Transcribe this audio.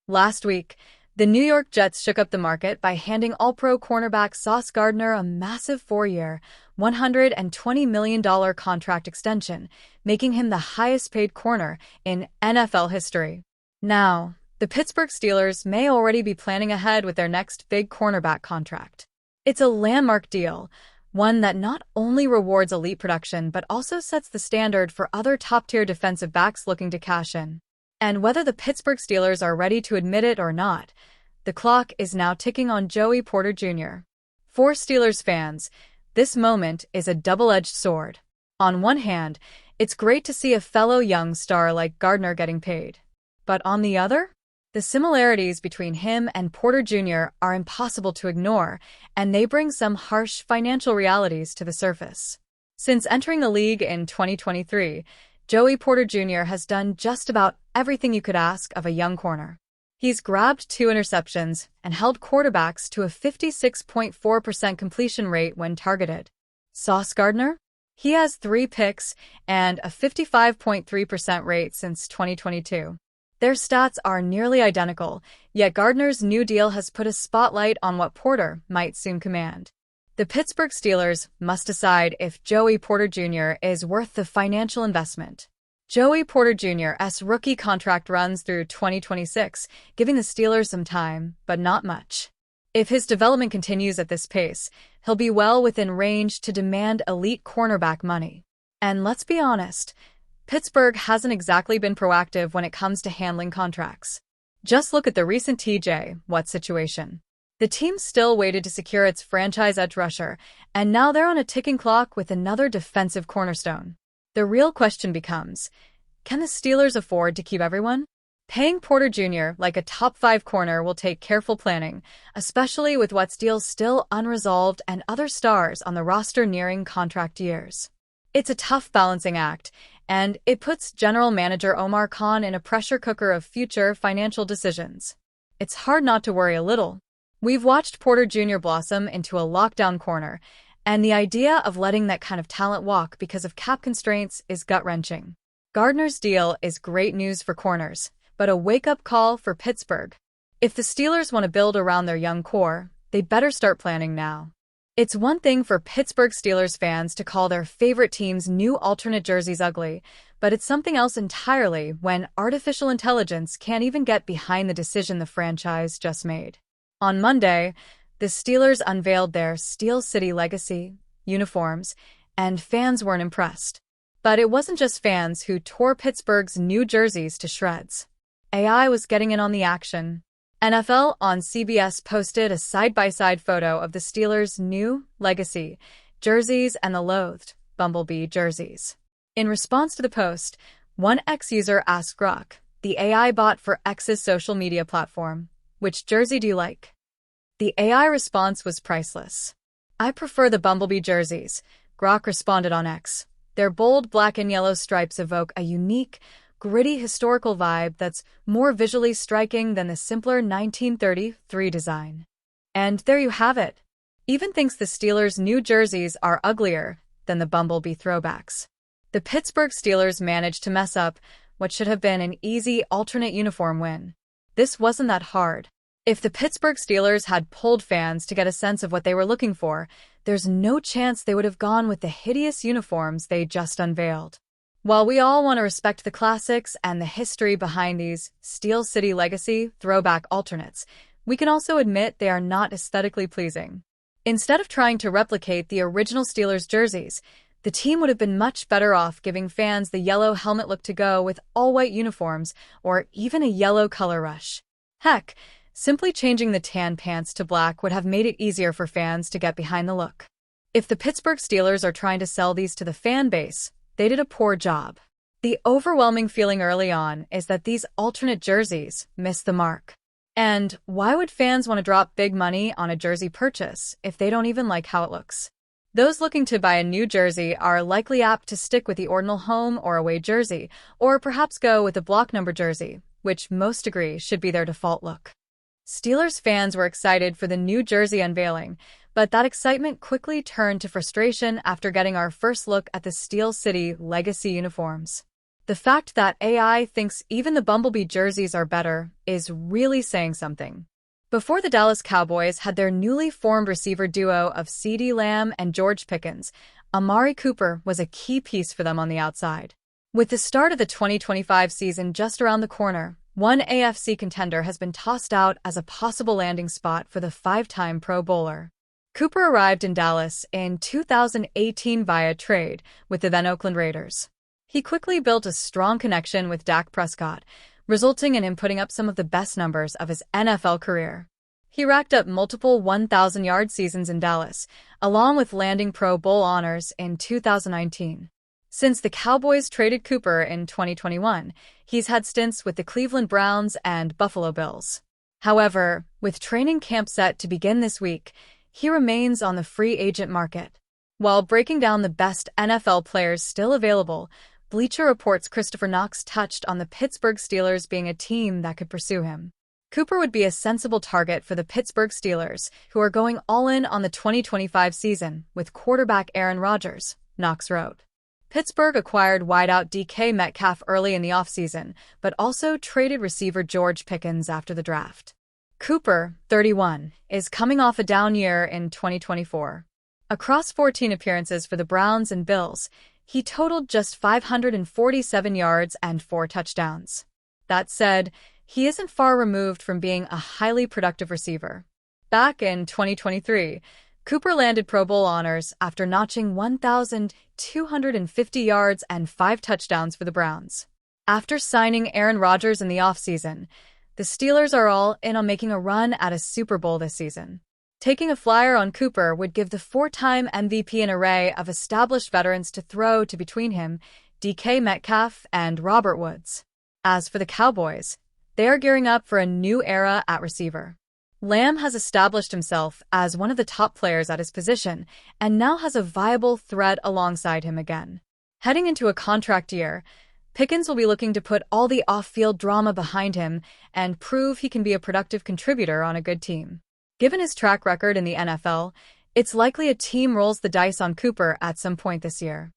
Last week, the New York Jets shook up the market by handing All-Pro cornerback Sauce Gardner a massive four-year, $120 million contract extension, making him the highest-paid corner in NFL history. Now, the Pittsburgh Steelers may already be planning ahead with their next big cornerback contract. It's a landmark deal, one that not only rewards elite production but also sets the standard for other top-tier defensive backs looking to cash in. And whether the Pittsburgh Steelers are ready to admit it or not, the clock is now ticking on Joey Porter Jr. For Steelers fans, this moment is a double-edged sword. On one hand, it's great to see a fellow young star like Gardner getting paid. But on the other, the similarities between him and Porter Jr. are impossible to ignore, and they bring some harsh financial realities to the surface. Since entering the league in 2023, Joey Porter Jr. has done just about everything you could ask of a young corner. He's grabbed 2 interceptions and held quarterbacks to a 56.4% completion rate when targeted. Sauce Gardner? He has 3 picks and a 55.3% rate since 2022. Their stats are nearly identical, yet Gardner's new deal has put a spotlight on what Porter might soon command. The Pittsburgh Steelers must decide if Joey Porter Jr. is worth the financial investment. Joey Porter Jr.'s rookie contract runs through 2026, giving the Steelers some time, but not much. If his development continues at this pace, he'll be well within range to demand elite cornerback money. And let's be honest, Pittsburgh hasn't exactly been proactive when it comes to handling contracts. Just look at the recent TJ Watt situation. The team still waited to secure its franchise edge rusher, and now they're on a ticking clock with another defensive cornerstone. The real question becomes, can the Steelers afford to keep everyone? Paying Porter Jr. like a top 5 corner will take careful planning, especially with Watt's deal still unresolved and other stars on the roster nearing contract years. It's a tough balancing act, and it puts General Manager Omar Khan in a pressure cooker of future financial decisions. It's hard not to worry a little. We've watched Porter Jr. blossom into a lockdown corner, and the idea of letting that kind of talent walk because of cap constraints is gut-wrenching. Gardner's deal is great news for corners, but a wake-up call for Pittsburgh. If the Steelers want to build around their young core, they better start planning now. It's one thing for Pittsburgh Steelers fans to call their favorite team's new alternate jerseys ugly, but it's something else entirely when artificial intelligence can't even get behind the decision the franchise just made. On Monday, the Steelers unveiled their Steel City Legacy uniforms, and fans weren't impressed. But it wasn't just fans who tore Pittsburgh's new jerseys to shreds. AI was getting in on the action. NFL on CBS posted a side-by-side photo of the Steelers' new Legacy jerseys and the loathed Bumblebee jerseys. In response to the post, one X user asked Grok, the AI bot for X's social media platform, "Which jersey do you like?" The AI response was priceless. "I prefer the Bumblebee jerseys," Grok responded on X. Their bold black and yellow stripes evoke a unique, gritty historical vibe that's more visually striking than the simpler 1933 design. And there you have it. Even thinks the Steelers' new jerseys are uglier than the Bumblebee throwbacks. The Pittsburgh Steelers managed to mess up what should have been an easy alternate uniform win. This wasn't that hard. If the Pittsburgh Steelers had polled fans to get a sense of what they were looking for, there's no chance they would have gone with the hideous uniforms they just unveiled. While we all want to respect the classics and the history behind these Steel City Legacy throwback alternates, we can also admit they are not aesthetically pleasing. Instead of trying to replicate the original Steelers jerseys, the team would have been much better off giving fans the yellow helmet look to go with all-white uniforms or even a yellow color rush. Heck, simply changing the tan pants to black would have made it easier for fans to get behind the look. If the Pittsburgh Steelers are trying to sell these to the fan base, they did a poor job. The overwhelming feeling early on is that these alternate jerseys missed the mark. And why would fans want to drop big money on a jersey purchase if they don't even like how it looks? Those looking to buy a new jersey are likely apt to stick with the ordinal home or away jersey, or perhaps go with a block number jersey, which most agree should be their default look. Steelers fans were excited for the new jersey unveiling, but that excitement quickly turned to frustration after getting our first look at the Steel City Legacy uniforms. The fact that AI thinks even the Bumblebee jerseys are better is really saying something. Before the Dallas Cowboys had their newly formed receiver duo of CeeDee Lamb and George Pickens, Amari Cooper was a key piece for them on the outside. With the start of the 2025 season just around the corner, one AFC contender has been tossed out as a possible landing spot for the five-time Pro Bowler. Cooper arrived in Dallas in 2018 via trade with the then Oakland Raiders. He quickly built a strong connection with Dak Prescott, resulting in him putting up some of the best numbers of his NFL career. He racked up multiple 1,000-yard seasons in Dallas, along with landing Pro Bowl honors in 2019. Since the Cowboys traded Cooper in 2021, he's had stints with the Cleveland Browns and Buffalo Bills. However, with training camp set to begin this week, he remains on the free agent market. While breaking down the best NFL players still available, Bleacher Report's Christopher Knox touched on the Pittsburgh Steelers being a team that could pursue him. Cooper would be a sensible target for the Pittsburgh Steelers, who are going all in on the 2025 season with quarterback Aaron Rodgers, Knox wrote. Pittsburgh acquired wideout DK Metcalf early in the offseason, but also traded receiver George Pickens after the draft. Cooper, 31, is coming off a down year in 2024. Across 14 appearances for the Browns and Bills, he totaled just 547 yards and 4 touchdowns. That said, he isn't far removed from being a highly productive receiver. Back in 2023, Cooper landed Pro Bowl honors after notching 1,250 yards and 5 touchdowns for the Browns. After signing Aaron Rodgers in the offseason, the Steelers are all in on making a run at a Super Bowl this season. Taking a flyer on Cooper would give the four-time MVP an array of established veterans to throw to between him, DK Metcalf, and Robert Woods. As for the Cowboys, they are gearing up for a new era at receiver. Lamb has established himself as one of the top players at his position and now has a viable threat alongside him again. Heading into a contract year, Pickens will be looking to put all the off-field drama behind him and prove he can be a productive contributor on a good team. Given his track record in the NFL, it's likely a team rolls the dice on Cooper at some point this year.